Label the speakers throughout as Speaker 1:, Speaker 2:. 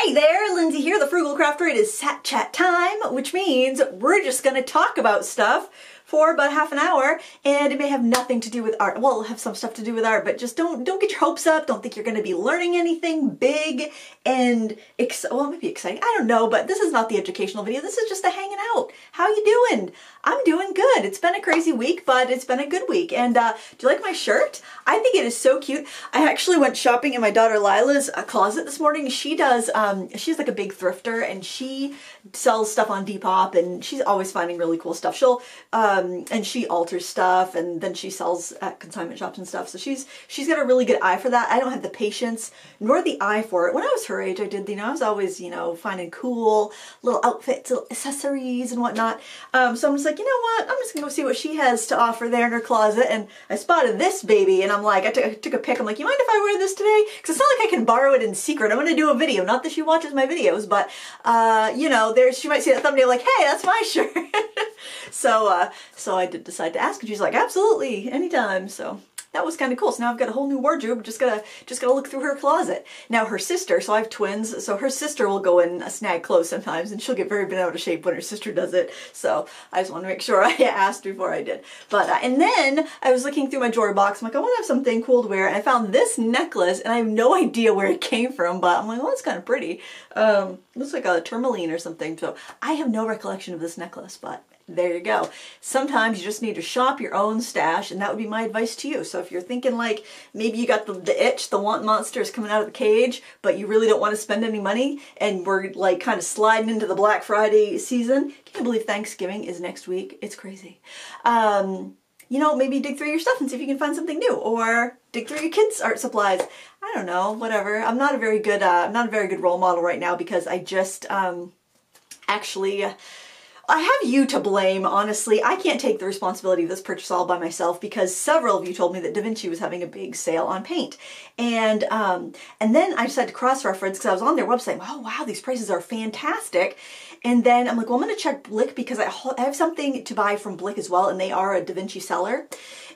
Speaker 1: Hi there, Lindsay here, the Frugal Crafter. It is Sat Chat time, which means we're just going to talk about stuff for about half an hour, and it may have nothing to do with art. Well, it'll have some stuff to do with art, but just don't get your hopes up. Don't think you're going to be learning anything big and well, maybe exciting. I don't know, but this is not the educational video. This is just a hanging out. How you doing? I'm doing good. It's been a crazy week, but it's been a good week. And do you like my shirt? I think it is so cute. I actually went shopping in my daughter Lila's closet this morning. She does, she's like a big thrifter, and she sells stuff on Depop, and she's always finding really cool stuff. She'll, and she alters stuff, and then she sells at consignment shops and stuff. So she's got a really good eye for that. I don't have the patience nor the eye for it. When I was her age, I did, I was always, finding cool little outfits, little accessories and whatnot. So I'm just like, you know what? I'm just gonna go see what she has to offer there in her closet. And I spotted this baby, and I'm like, I took a pic. I'm like, you mind if I wear this today? Because it's not like I can borrow it in secret. I'm gonna do a video. Not that she watches my videos, but she might see that thumbnail like, hey, that's my shirt. So I did decide to ask, and she's like, absolutely, anytime. So that was kind of cool. So now I've got a whole new wardrobe. Just gotta look through her closet. Now her sister, so I have twins, so her sister will go in snag clothes sometimes, and she'll get very bent out of shape when her sister does it. So I just want to make sure I asked before I did. But and then I was looking through my jewelry box. I'm like, I want to have something cool to wear, and I found this necklace, and I have no idea where it came from, but I'm like, well, it's kind of pretty. Looks like a tourmaline or something. So I have no recollection of this necklace, but there you go. Sometimes you just need to shop your own stash, and that would be my advice to you. So if you're thinking like maybe you got the itch, the want monster is coming out of the cage, but you really don't want to spend any money, and we're like kind of sliding into the Black Friday season. Can you believe Thanksgiving is next week? It's crazy. Maybe dig through your stuff and see if you can find something new, or dig through your kids' art supplies. I don't know, whatever. I'm not a very good role model right now, because I just I have you to blame, honestly. I can't take the responsibility of this purchase all by myself, because several of you told me that Da Vinci was having a big sale on paint. And then I decided to cross-reference, because I was on their website. Oh, wow, these prices are fantastic. And then I'm like, well, I'm going to check Blick, because I have something to buy from Blick as well, and they are a Da Vinci seller.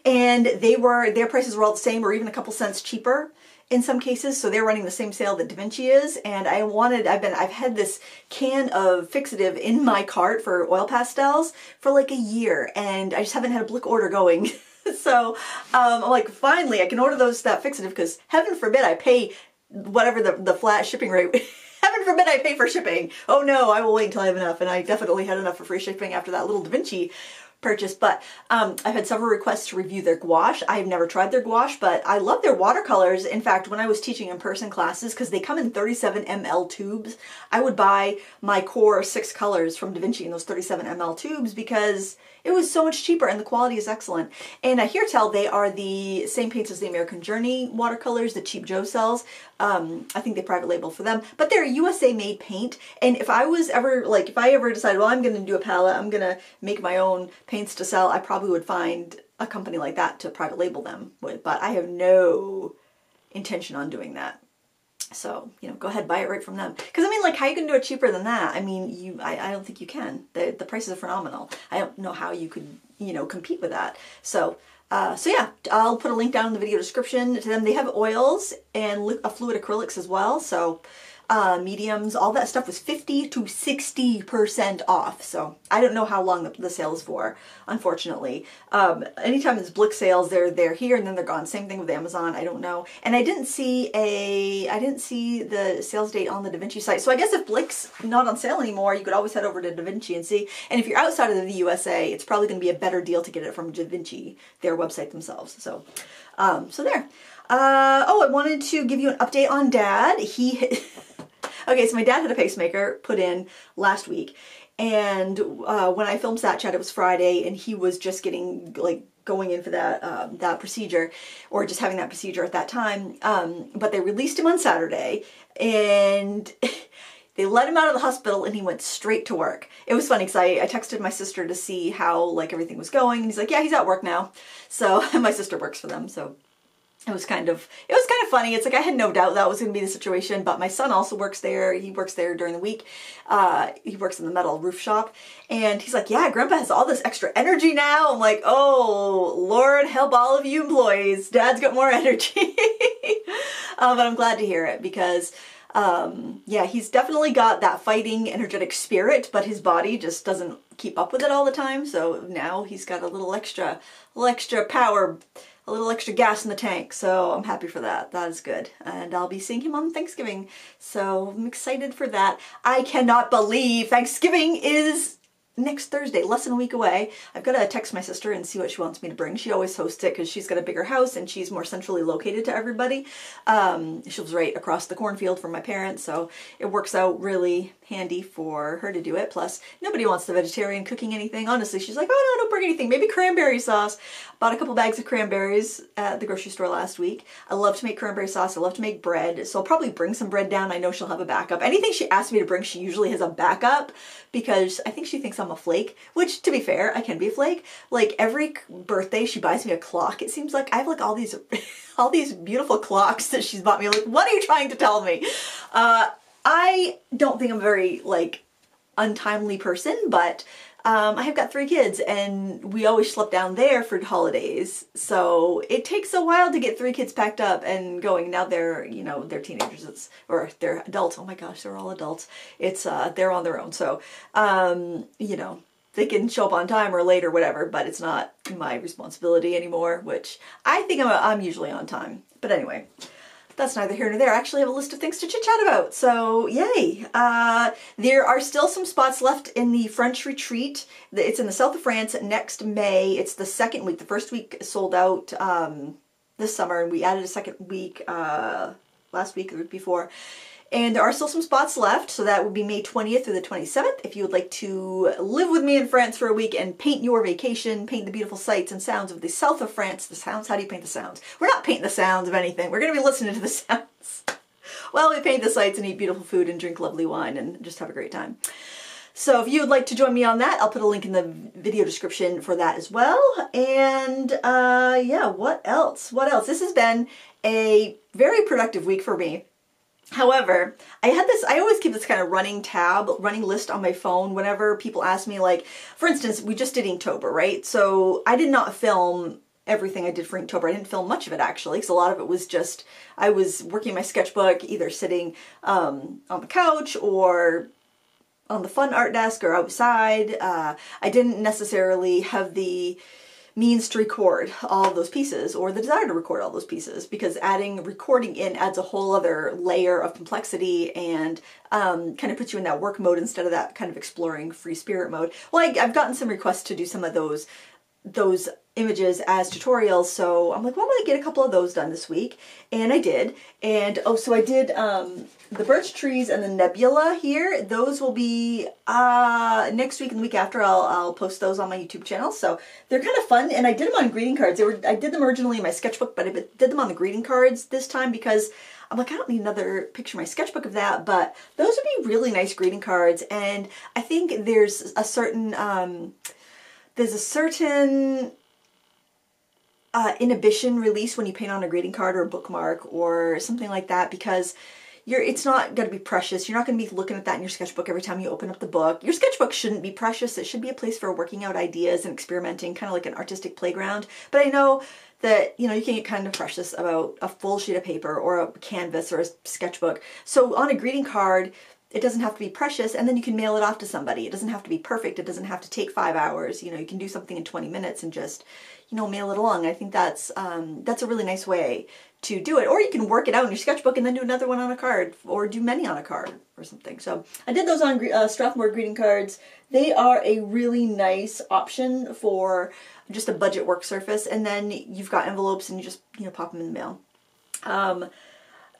Speaker 1: And their prices were all the same, or even a couple cents cheaper in some cases. So they're running the same sale that Da Vinci is, and I've had this can of fixative in my cart for oil pastels for like a year, and I just haven't had a Blick order going. So I'm like, finally I can order that fixative, because heaven forbid I pay whatever the flat shipping rate. Heaven forbid I pay for shipping. Oh no, I will wait until I have enough, and I definitely had enough for free shipping after that little Da Vinci purchase. But I've had several requests to review their gouache. I've never tried their gouache, but I love their watercolors. In fact, when I was teaching in-person classes, because they come in 37 ml tubes, I would buy my core 6 colors from Da Vinci in those 37 ml tubes, because it was so much cheaper and the quality is excellent. And I hear tell they are the same paints as the American Journey watercolors that Cheap Joe sells. I think they private label for them, but they're USA made paint. And if I ever decided, well, I'm going to do a palette, I'm going to make my own paints to sell, I probably would find a company like that to private label them with, but I have no intention on doing that. So, go ahead, buy it right from them. Because, I mean, like, how you can do it cheaper than that? I mean, I don't think you can. The prices are phenomenal. I don't know how you could, compete with that. So yeah, I'll put a link down in the video description to them. They have oils and fluid acrylics as well. So mediums, all that stuff was 50 to 60% off. So I don't know how long the sale is for, unfortunately. Anytime there's Blick sales, they're here and then they're gone. Same thing with Amazon. I don't know. And I didn't see the sales date on the Da Vinci site. So I guess if Blick's not on sale anymore, you could always head over to Da Vinci and see. And if you're outside of the USA, it's probably going to be a better deal to get it from Da Vinci, their website themselves. So, so there. Oh, I wanted to give you an update on Dad. Okay, so my dad had a pacemaker put in last week, and when I filmed Sat Chat, it was Friday, and he was just getting, going in for that procedure, or just having that procedure at that time, but they released him on Saturday, and they let him out of the hospital, and he went straight to work. It was funny, because I texted my sister to see how, everything was going, and he's like, yeah, he's at work now. So, my sister works for them, so it was kind of funny. It's like I had no doubt that was going to be the situation, but my son also works there. He works there during the week. He works in the metal roof shop, and he's like, yeah, Grandpa has all this extra energy now. I'm like, oh, Lord help all of you employees. Dad's got more energy. But I'm glad to hear it, because Yeah, he's definitely got that fighting, energetic spirit, but his body just doesn't keep up with it all the time. So now he's got a little extra power, a little extra gas in the tank. So I'm happy for that. That is good. And I'll be seeing him on Thanksgiving. So I'm excited for that. I cannot believe Thanksgiving is next Thursday, less than a week away. I've got to text my sister and see what she wants me to bring. She always hosts it because she's got a bigger house and she's more centrally located to everybody. She lives right across the cornfield from my parents, so it works out really handy for her to do it. Plus, nobody wants the vegetarian cooking anything. Honestly, she's like, oh no, don't bring anything. Maybe cranberry sauce. Bought a couple bags of cranberries at the grocery store last week. I love to make cranberry sauce. I love to make bread. So I'll probably bring some bread down. I know she'll have a backup. Anything she asks me to bring, she usually has a backup because I think she thinks I'm a flake, which to be fair, I can be a flake. Like every birthday she buys me a clock. It seems like I have like all these all these beautiful clocks that she's bought me. Like, what are you trying to tell me? I don't think I'm a very like untimely person, but I have got 3 kids and we always schlep down there for holidays. So it takes a while to get 3 kids packed up and going. Now they're, you know, they're teenagers, or they're adults. Oh my gosh, they're all adults. It's, they're on their own. So, you know, they can show up on time or late or whatever, but it's not my responsibility anymore, which I think I'm usually on time. But anyway, that's neither here nor there. I actually have a list of things to chit-chat about, so yay. There are still some spots left in the French retreat. It's in the south of France next May. It's the second week. The first week sold out this summer, and we added a second week last week or the week before. And there are still some spots left, so that would be May 20th through the 27th. If you would like to live with me in France for a week and paint your vacation, paint the beautiful sights and sounds of the south of France. The sounds? How do you paint the sounds? We're not painting the sounds of anything. We're going to be listening to the sounds. Well, we paint the sights and eat beautiful food and drink lovely wine and just have a great time. So if you would like to join me on that, I'll put a link in the video description for that as well. And yeah, what else? What else? This has been a very productive week for me. However, I always keep this kind of running list on my phone whenever people ask me, like, for instance, we just did Inktober, right? So I did not film everything I did for Inktober. I didn't film much of it actually, because a lot of it was just, I was working my sketchbook, either sitting on the couch or on the fun art desk or outside. I didn't necessarily have the means to record all of those pieces or the desire to record all those pieces, because adding recording in adds a whole other layer of complexity and kind of puts you in that work mode instead of that kind of exploring free spirit mode. Well, I've gotten some requests to do some of those images as tutorials, so I'm like, well, I'm gonna get a couple of those done this week, and I did. And oh, so I did the birch trees and the nebula here. Those will be next week and the week after. I'll post those on my YouTube channel, so they're kind of fun. And I did them on greeting cards. I did them originally in my sketchbook, but I did them on the greeting cards this time because I'm like, I don't need another picture in my sketchbook of that, but those would be really nice greeting cards. And I think there's a certain inhibition release when you paint on a greeting card or a bookmark or something like that, because it's not going to be precious. You're not going to be looking at that in your sketchbook every time you open up the book. Your sketchbook shouldn't be precious. It should be a place for working out ideas and experimenting, kind of like an artistic playground. But I know that, you know, you can get kind of precious about a full sheet of paper or a canvas or a sketchbook. So on a greeting card, it doesn't have to be precious, and then you can mail it off to somebody. It doesn't have to be perfect. It doesn't have to take 5 hours. You know, you can do something in 20 minutes and just, you know, mail it along. I think that's a really nice way to do it. Or you can work it out in your sketchbook and then do another one on a card, or do many on a card or something. So I did those on Strathmore greeting cards. They are a really nice option for just a budget work surface, and then you've got envelopes and you just, you know, pop them in the mail.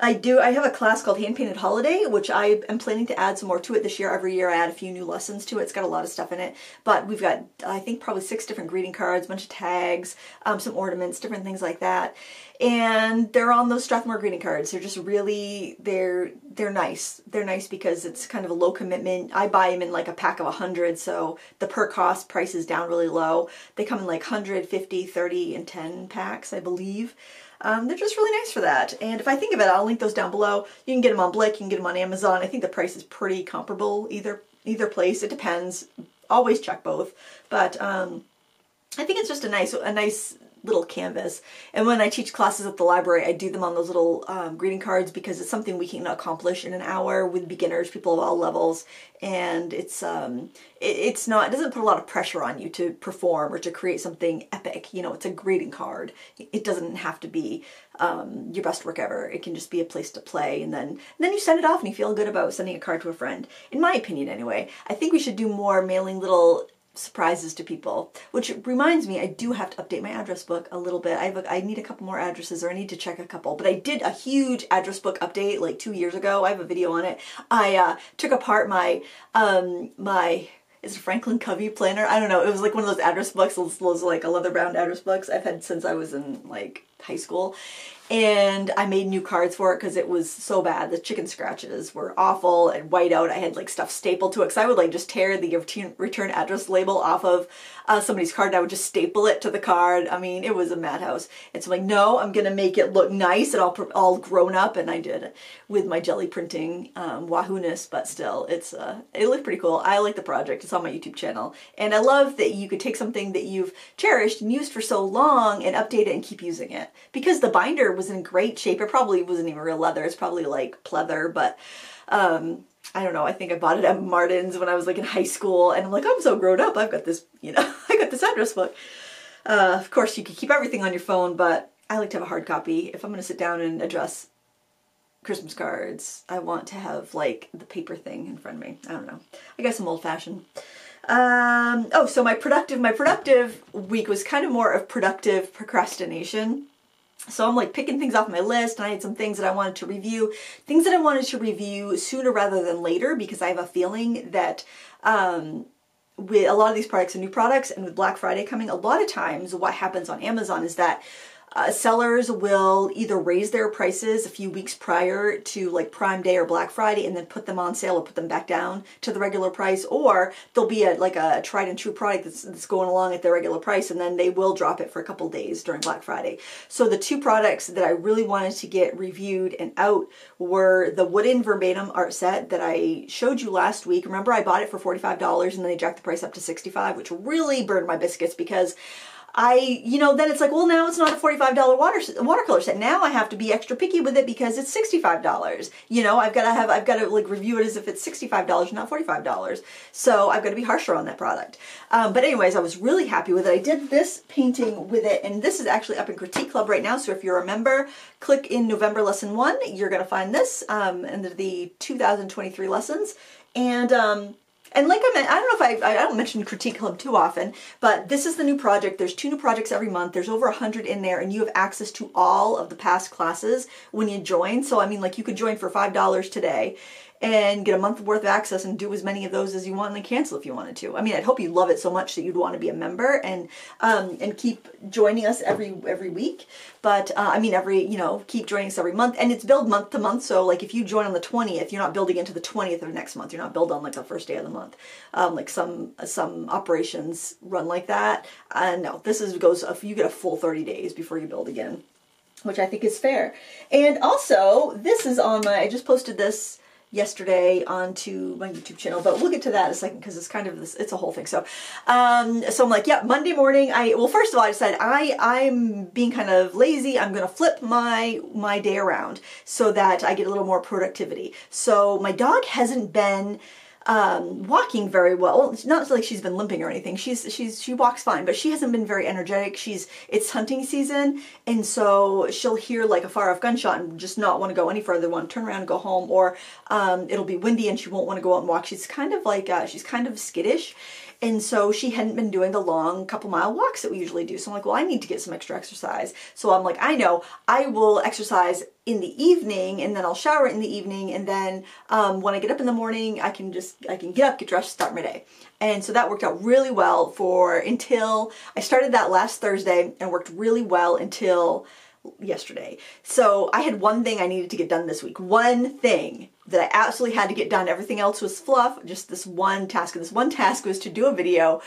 Speaker 1: I have a class called Hand Painted Holiday, which I am planning to add some more to it this year. Every year I add a few new lessons to it. It's got a lot of stuff in it, but we've got, I think, probably 6 different greeting cards, a bunch of tags, some ornaments, different things like that. And they're on those Strathmore greeting cards. They're just really, they're nice. They're nice because it's kind of a low commitment. I buy them in like a pack of 100, so the per cost price is down really low. They come in like 100, 50, 30, and 10 packs, I believe. They're just really nice for that. And if I think of it, I'll link those down below. You can get them on Blick, you can get them on Amazon. I think the price is pretty comparable either place. It depends. Always check both. But I think it's just a nice little canvas. And when I teach classes at the library, I do them on those little greeting cards because it's something we can accomplish in an hour with beginners, people of all levels. And it doesn't put a lot of pressure on you to perform or to create something epic. You know, it's a greeting card. It doesn't have to be your best work ever. It can just be a place to play, and then you send it off and you feel good about sending a card to a friend. In my opinion, anyway. I think we should do more mailing little surprises to people, which reminds me, I do have to update my address book a little bit. I need a couple more addresses, or I need to check a couple, but I did a huge address book update like 2 years ago. I have a video on it. I took apart my is it Franklin Covey planner? I don't know. It was like one of those address books, those like a leather bound address books I've had since I was in like high school. And I made new cards for it because it was so bad. The chicken scratches were awful and white out. I had like stuff stapled to it because I would like just tear the return address label off of somebody's card and I would just staple it to the card. I mean, it was a madhouse. And so I'm like, no, I'm going to make it look nice and all grown up. And I did with my jelly printing wahoo-ness, but still, it looked pretty cool. I like the project. It's on my YouTube channel. And I love that you could take something that you've cherished and used for so long and update it and keep using it. Because the binder was in great shape. It probably wasn't even real leather. It's probably like pleather, but I don't know. I think I bought it at Martin's when I was like in high school, and I'm like, I'm so grown up. I've got this, you know, I got this address book. Of course, you can keep everything on your phone, but I like to have a hard copy. If I'm going to sit down and address Christmas cards, I want to have like the paper thing in front of me. I don't know. I guess I'm old-fashioned. So my productive week was kind of more of productive procrastination. So I'm like picking things off my list, and I had some things that I wanted to review. Things that I wanted to review sooner rather than later, because I have a feeling that with a lot of these products are new products, and with Black Friday coming, a lot of times what happens on Amazon is that sellers will either raise their prices a few weeks prior to like Prime Day or Black Friday and then put them on sale or put them back down to the regular price, or there'll be like a tried and true product that's going along at their regular price, and then they will drop it for a couple days during Black Friday. So the two products that I really wanted to get reviewed and out were the wooden verbatim art set that I showed you last week. Remember, I bought it for $45 and then they jacked the price up to $65, which really burned my biscuits because then it's like, well, now it's not a $45 watercolor set. Now I have to be extra picky with it because it's $65. You know, I've got to like review it as if it's $65, not $45. So I've got to be harsher on that product. But anyways, I was really happy with it. I did this painting with it, and this is actually up in Critique Club right now. So if you're a member, click in November lesson 1. You're going to find this under the 2023 lessons. And like I don't know if I don't mention Critique Club too often, but this is the new project. There's 2 new projects every month. There's over 100 in there, and you have access to all of the past classes when you join. So I mean, like, you could join for $5 today and get a month worth of access and do as many of those as you want and then cancel if you wanted to. I mean, I'd hope you love it so much that you'd want to be a member and keep joining us every week. But keep joining us every month, and it's billed month to month. So like if you join on the 20th, you're not building into the 20th of next month. You're not billed on like the first day of the month. Like some operations run like that. No, you get a full 30 days before you build again, which I think is fair. And also, this is on I just posted this yesterday onto my YouTube channel, but we'll get to that in a second because it's kind of it's a whole thing. So I'm like, yeah, Monday morning, first of all, I decided I'm being kind of lazy. I'm going to flip my day around so that I get a little more productivity. So my dog hasn't been walking very well. It's not like she's been limping or anything. She walks fine, but she hasn't been very energetic. It's hunting season, and so she'll hear like a far off gunshot and just not want to go any further, want to turn around and go home, or it'll be windy and she won't want to go out and walk. She's kind of like she's kind of skittish. And so she hadn't been doing the long couple-mile walks that we usually do. So I'm like, well, I need to get some extra exercise. So I'm like, I know, I will exercise in the evening, and then I'll shower in the evening, and then when I get up in the morning, I can get up, get dressed, start my day. And so that worked out really well until I started that last Thursday, and worked really well until yesterday. So I had one thing I needed to get done this week. One thing that I absolutely had to get done. Everything else was fluff. Just this one task. And this one task was to do a video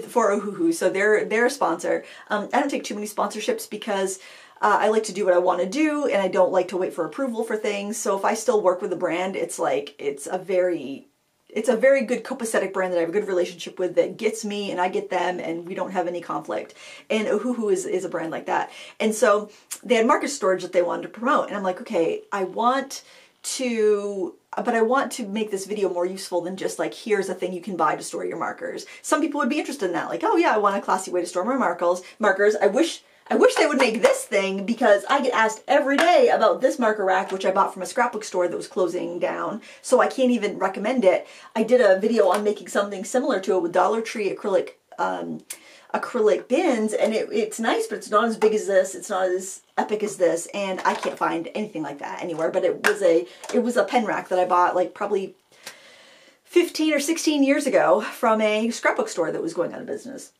Speaker 1: for Ohuhu. So they're a sponsor. I don't take too many sponsorships because I like to do what I want to do, and I don't like to wait for approval for things. So if I still work with a brand, it's like, it's a very it's a very good copacetic brand that I have a good relationship with, that gets me and I get them and we don't have any conflict. And Ohuhu is a brand like that. And so they had marker storage that they wanted to promote. And I'm like, okay, I want to make this video more useful than just like, here's a thing you can buy to store your markers. Some people would be interested in that. Like, oh yeah, I want a classy way to store my markers. I wish they would make this thing, because I get asked every day about this marker rack, which I bought from a scrapbook store that was closing down, so I can't even recommend it. I did a video on making something similar to it with Dollar Tree acrylic bins, and it's nice, but it's not as big as this. It's not as epic as this, and I can't find anything like that anywhere. But it was a pen rack that I bought like probably 15 or 16 years ago from a scrapbook store that was going out of business.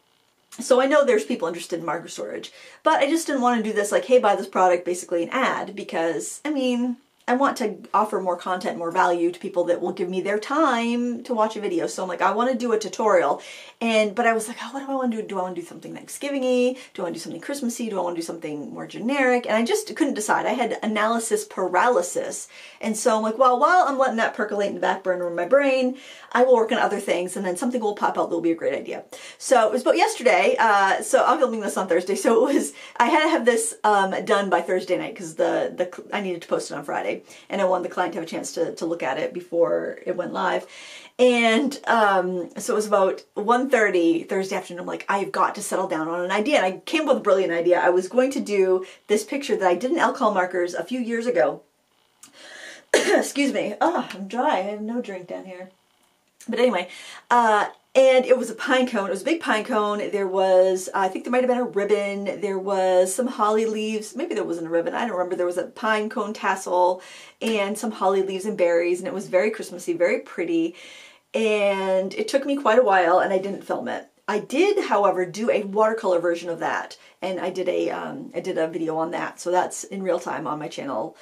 Speaker 1: So I know there's people interested in marker storage, but I just didn't want to do this like, hey, buy this product, basically an ad, because, I mean, I want to offer more content, more value to people that will give me their time to watch a video. So I'm like, I want to do a tutorial, but I was like, oh, what do I want to do? Do I want to do something Thanksgiving-y? Do I want to do something Christmassy? Do I want to do something more generic? And I just couldn't decide. I had analysis paralysis. And so I'm like, well, while I'm letting that percolate in the back burner of my brain, I will work on other things, and then something will pop out that will be a great idea. So it was about yesterday. So I'm filming this on Thursday. So I had to have this done by Thursday night, because I needed to post it on Friday. And I wanted the client to have a chance to look at it before it went live. And so it was about 1:30 Thursday afternoon. I'm like, I've got to settle down on an idea. And I came up with a brilliant idea. I was going to do this picture that I did in alcohol markers a few years ago. Excuse me. Oh, I'm dry. I have no drink down here. But anyway, and it was a pine cone. It was a big pine cone. There was, I think there might have been a ribbon. There was some holly leaves. Maybe there wasn't a ribbon. I don't remember. There was a pine cone tassel and some holly leaves and berries. And it was very Christmassy, very pretty. And it took me quite a while, and I didn't film it. I did, however, do a watercolor version of that. And I did a video on that. So that's in real time on my channel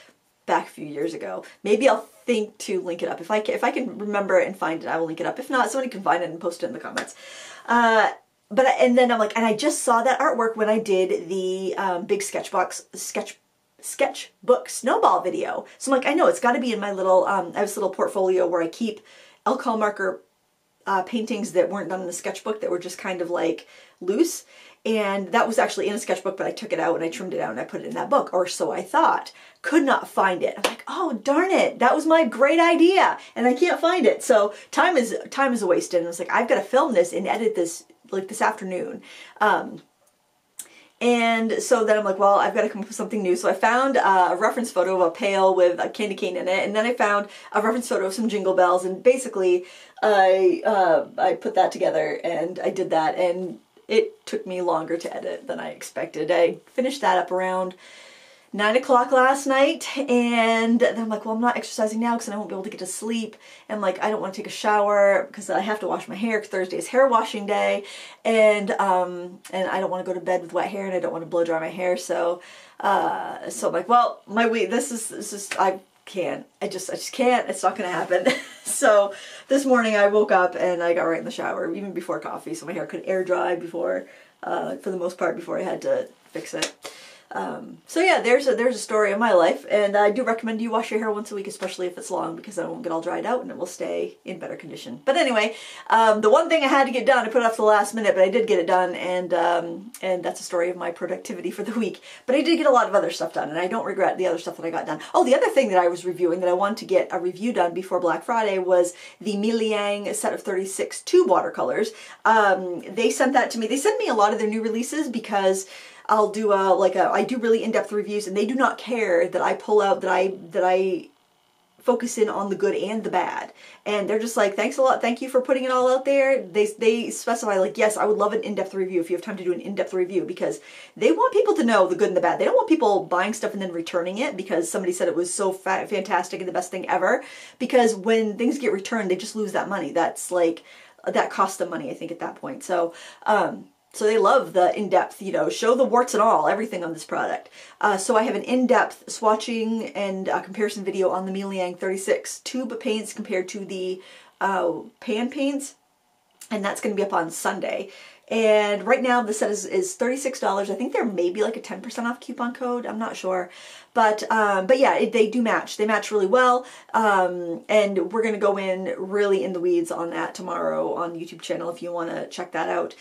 Speaker 1: back a few years ago. Maybe I'll think to link it up. If I can remember it and find it, I will link it up. If not, somebody can find it and post it in the comments. And then I'm like, and I just saw that artwork when I did the big sketchbook snowball video. So I'm like, I know it's got to be in my little, I have this little portfolio where I keep alcohol marker paintings that weren't done in the sketchbook, that were just kind of like loose. And that was actually in a sketchbook, but I took it out and I trimmed it out and I put it in that book, or so I thought. Could not find it. I'm like, oh, darn it. That was my great idea. And I can't find it. So time is wasted. And I was like, I've got to film this and edit this like this afternoon. And so then I'm like, well, I've got to come up with something new. So I found a reference photo of a pail with a candy cane in it. And then I found a reference photo of some jingle bells. And basically I put that together and I did that. And it took me longer to edit than I expected. I finished that up around 9 o'clock last night, and then I'm like, well, I'm not exercising now because I won't be able to get to sleep, and like, I don't want to take a shower because I have to wash my hair because Thursday is hair washing day, and I don't want to go to bed with wet hair, and I don't want to blow dry my hair, so I'm like, well, my week, this is I just can't, it's not gonna happen. So this morning I woke up and I got right in the shower, even before coffee, so my hair could air dry before, for the most part, before I had to fix it. So yeah, there's a story of my life, and I do recommend you wash your hair once a week, especially if it's long, because then it won't get all dried out and it will stay in better condition. But anyway, the one thing I had to get done, I put it off to the last minute, but I did get it done, and that's a story of my productivity for the week. But I did get a lot of other stuff done, and I don't regret the other stuff that I got done. Oh, the other thing that I was reviewing that I wanted to get a review done before Black Friday was the Mang set of 36 tube watercolors. They sent that to me. They sent me a lot of their new releases because I'll do I do really in-depth reviews, and they do not care that I pull out, that I focus in on the good and the bad. And they're just like, thanks a lot, thank you for putting it all out there. They specify, like, yes, I would love an in-depth review if you have time to do an in-depth review, because they want people to know the good and the bad. They don't want people buying stuff and then returning it because somebody said it was so fantastic and the best thing ever. Because when things get returned, they just lose that money. That's like, that costs them money, I think, at that point. So, so they love the in-depth, you know, show the warts and all, everything on this product. So I have an in-depth swatching and comparison video on the Mang 36 tube paints compared to the pan paints. And that's going to be up on Sunday. And right now the set is $36. I think there may be like a 10% off coupon code. I'm not sure. But yeah, they do match. They match really well. And we're going to go in really in the weeds on that tomorrow on the YouTube channel if you want to check that out.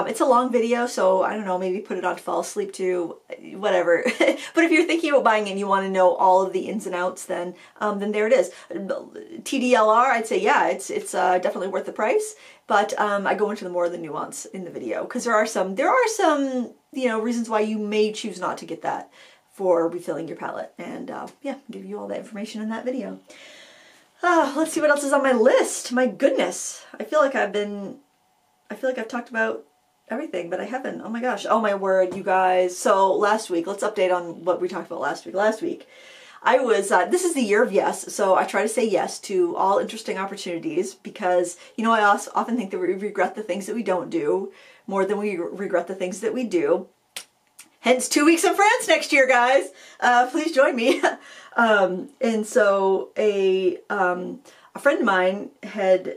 Speaker 1: It's a long video, so I don't know, maybe put it on to fall asleep to, whatever. But if you're thinking about buying it and you want to know all of the ins and outs, then there it is. TDLR, I'd say, yeah, it's definitely worth the price. But I go into more of the nuance in the video because there are some, you know, reasons why you may choose not to get that for refilling your palette, and yeah, give you all that information in that video. Let's see what else is on my list. My goodness, I feel like I've talked about everything, but I haven't. Oh my gosh, oh my word, you guys. So last week, let's update on what we talked about last week. Last week, I was, this is the year of yes, so I try to say yes to all interesting opportunities because, you know, I often think that we regret the things that we don't do more than we regret the things that we do. Hence 2 weeks in France next year, guys. Please join me. And so a friend of mine had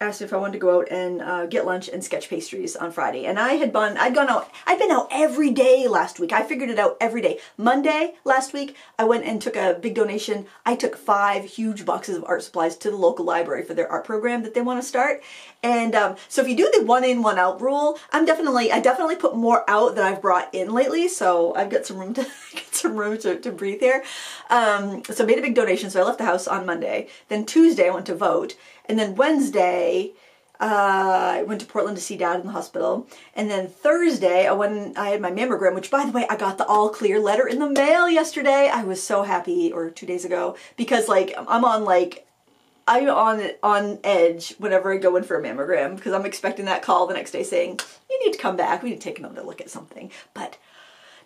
Speaker 1: asked me if I wanted to go out and get lunch and sketch pastries on Friday. And I'd been out every day last week. I figured it out every day. Monday last week, I went and took a big donation. I took 5 huge boxes of art supplies to the local library for their art program that they want to start. And so if you do the 1 in, 1 out rule, I definitely put more out than I've brought in lately. So I've got some room to breathe here. So I made a big donation. So I left the house on Monday. Then Tuesday I went to vote. And then Wednesday, I went to Portland to see Dad in the hospital. And then Thursday, I had my mammogram, which, by the way, I got the all clear letter in the mail yesterday. I was so happy, or 2 days ago, because like I'm on edge whenever I go in for a mammogram because I'm expecting that call the next day saying, you need to come back. We need to take another look at something. But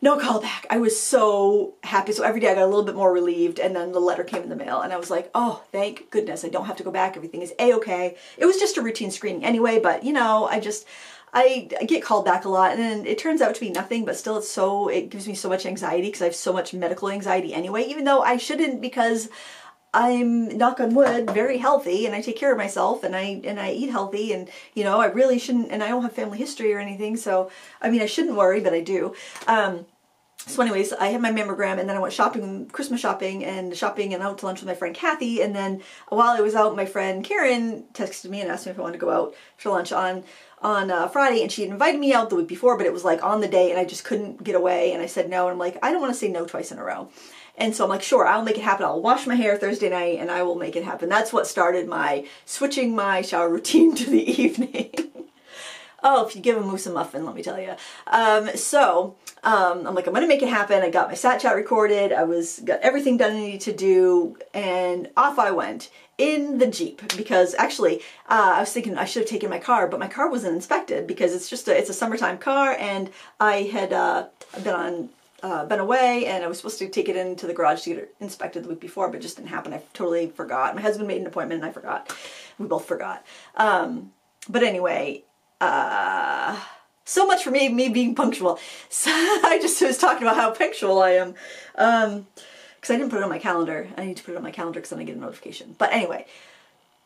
Speaker 1: no call back. I was so happy. So every day I got a little bit more relieved, and then the letter came in the mail and I was like, oh, thank goodness. I don't have to go back. Everything is A-okay. It was just a routine screening anyway, but you know, I get called back a lot, and then it turns out to be nothing, but still it gives me so much anxiety because I have so much medical anxiety anyway, even though I shouldn't, because I'm, knock on wood, very healthy, and I take care of myself, and I eat healthy, and you know, I really shouldn't, and I don't have family history or anything, so I mean, I shouldn't worry, but I do. So anyways, I had my mammogram, and then I went shopping, Christmas shopping, and out to lunch with my friend Kathy, and then while I was out, my friend Karen texted me and asked me if I wanted to go out for lunch on Friday, and she had invited me out the week before, but it was like on the day, and I just couldn't get away, and I said no, and I'm like, I don't want to say no twice in a row. And so I'm like, sure, I'll make it happen. I'll wash my hair Thursday night, and I will make it happen. That's what started my switching my shower routine to the evening. Oh, if you give a moose a muffin, let me tell you. I'm like, I'm going to make it happen. I got my sat chat recorded. Got everything done I needed to do, and off I went in the Jeep, because actually I was thinking I should have taken my car, but my car wasn't inspected because it's a summertime car, and I had been away, and I was supposed to take it into the garage to get it inspected the week before, but it just didn't happen. I totally forgot. My husband made an appointment, and I forgot. We both forgot. But anyway, so much for me being punctual. So I just was talking about how punctual I am, because I didn't put it on my calendar. I need to put it on my calendar because then I get a notification. But anyway,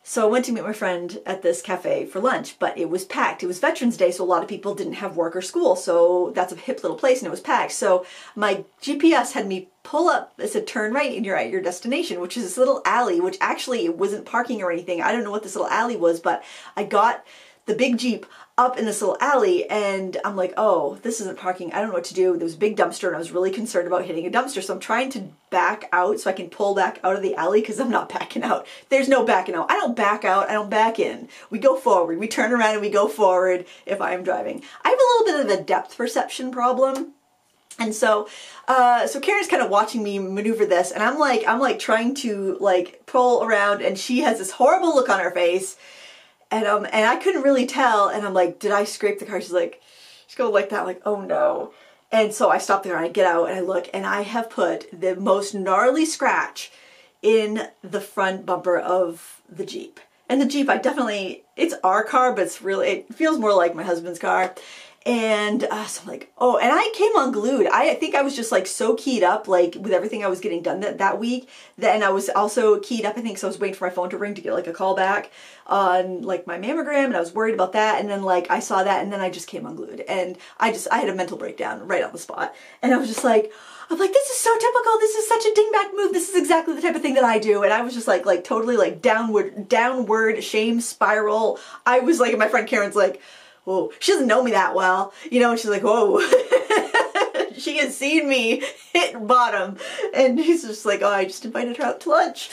Speaker 1: so I went to meet my friend at this cafe for lunch, but it was packed. It was Veterans Day, so a lot of people didn't have work or school, so that's a hip little place, and it was packed. So my GPS had me pull up, it said turn right and you're at your destination, which is this little alley, which actually it wasn't parking or anything. I don't know what this little alley was, but I got the big Jeep up in this little alley, and I'm like, oh, this isn't parking. I don't know what to do. There was a big dumpster, and I was really concerned about hitting a dumpster, so I'm trying to back out so I can pull back out of the alley, because I'm not backing out. There's no backing out. I don't back out. I don't back in. We go forward. We turn around and we go forward if I'm driving. I have a little bit of a depth perception problem. And so, so Karen's kind of watching me maneuver this, and I'm like trying to like pull around, and she has this horrible look on her face. And I couldn't really tell, and I'm like, did I scrape the car? She's going like that, like, oh no. And so I stop there and I get out and I look, and I have put the most gnarly scratch in the front bumper of the Jeep. And the Jeep, it's our car, but it feels more like my husband's car. And so I'm like, oh, and I came unglued. I think I was just like so keyed up, like with everything I was getting done that week. And I was also keyed up, I think, so I was waiting for my phone to ring to get like a call back on like my mammogram, and I was worried about that. And then like I saw that, and then I just came unglued, and I had a mental breakdown right on the spot. And I was just like, I'm like, this is so typical. This is such a dingbat move. This is exactly the type of thing that I do. And I was just like totally like downward shame spiral. I was like, and my friend Karen's like, whoa, she doesn't know me that well, you know, and she's like, whoa. She has seen me hit bottom. And she's just like, oh, I just invited her out to lunch.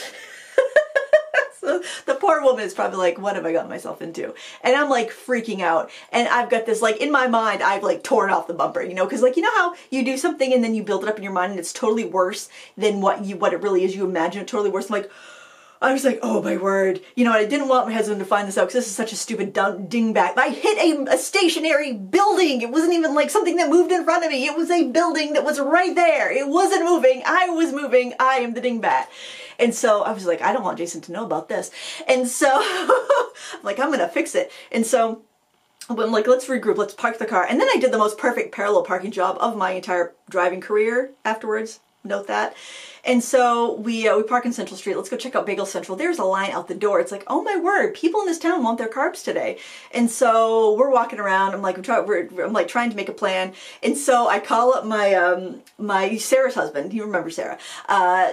Speaker 1: So the poor woman is probably like, what have I gotten myself into? And I'm like freaking out. And I've got this, like, in my mind, I've like torn off the bumper, you know, because like, you know how you do something and then you build it up in your mind and it's totally worse than what it really is. You imagine it totally worse. I'm like, I was like, oh my word. You know, I didn't want my husband to find this out because this is such a stupid dingbat. I hit a stationary building. It wasn't even like something that moved in front of me. It was a building that was right there. It wasn't moving. I was moving. I am the dingbat. And so I was like, I don't want Jason to know about this. And so I'm like, I'm going to fix it. And so I'm like, let's regroup. Let's park the car. And then I did the most perfect parallel parking job of my entire driving career afterwards. Note that. And so we park in Central Street. Let's go check out Bagel Central. There's a line out the door. It's like, oh my word, people in this town want their carbs today. And so we're walking around. I'm like, trying to make a plan. And so I call up my Sarah's husband. You remember Sarah,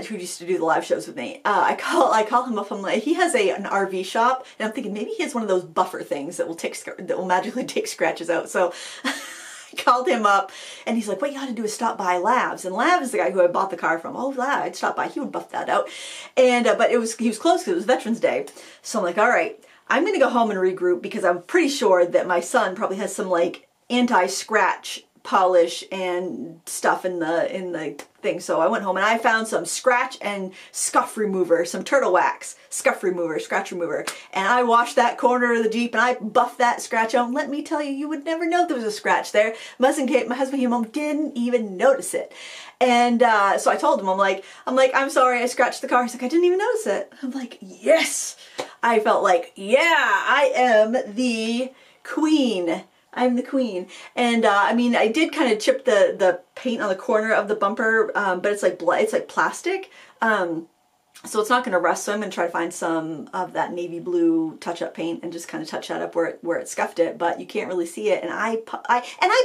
Speaker 1: who used to do the live shows with me. I call him up. I'm like, he has an RV shop, and I'm thinking maybe he has one of those buffer things that will magically take scratches out. So called him up, and he's like, what you ought to do is stop by Labs. And Labs is the guy who I bought the car from. Oh, I'd stop by. He would buff that out. And but he was closed because it was Veterans Day. So I'm like, all right, I'm going to go home and regroup because I'm pretty sure that my son probably has some like anti-scratch polish and stuff in the thing. So I went home and I found some scratch and scuff remover, some turtle wax, scuff remover, scratch remover. And I washed that corner of the Jeep and I buffed that scratch out. And let me tell you, you would never know there was a scratch there. My husband came home, didn't even notice it. And so I told him, I'm like, I'm sorry, I scratched the car. He's like, I didn't even notice it. I'm like, yes. I felt like, yeah, I am the queen. I'm the queen. And I mean, I did kind of chip the paint on the corner of the bumper, but it's like plastic. So it's not going to rust, so I'm going to try to find some of that navy blue touch-up paint and just kind of touch that up where it scuffed it, but you can't really see it. And I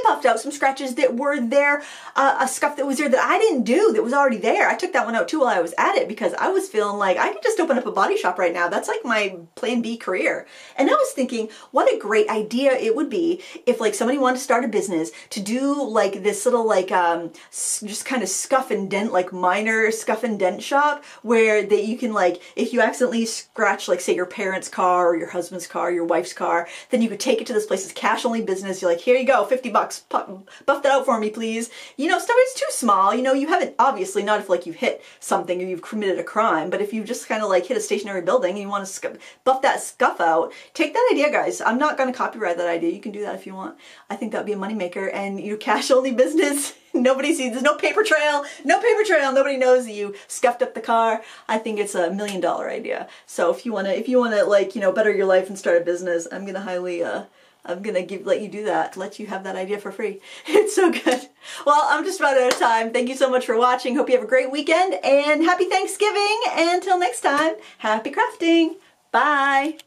Speaker 1: buffed out some scratches that were there, a scuff that was there that I didn't do, that was already there. I took that one out too while I was at it because I was feeling like I could just open up a body shop right now. That's like my plan B career. And I was thinking, what a great idea it would be if like somebody wanted to start a business to do like this little like just kind of scuff and dent, like minor scuff and dent shop where that you can, like, if you accidentally scratch, like, say your parents' car or your husband's car, your wife's car, then you could take it to this place. It's cash only business. You're like, here you go, $50, buff that out for me, please. You know, stuff is too small. You know, you haven't, obviously, not if like you've hit something or you've committed a crime, but if you just kind of like hit a stationary building and you want to buff that scuff out, take that idea, guys. I'm not going to copyright that idea. You can do that if you want. I think that'd be a moneymaker, and your cash only business. Nobody sees, there's no paper trail, nobody knows that you scuffed up the car. I think it's $1 million idea. So if you wanna like, you know, better your life and start a business, I'm gonna let you do that, let you have that idea for free. It's so good. Well, I'm just about out of time. Thank you so much for watching. Hope you have a great weekend and happy Thanksgiving. And until next time, happy crafting. Bye.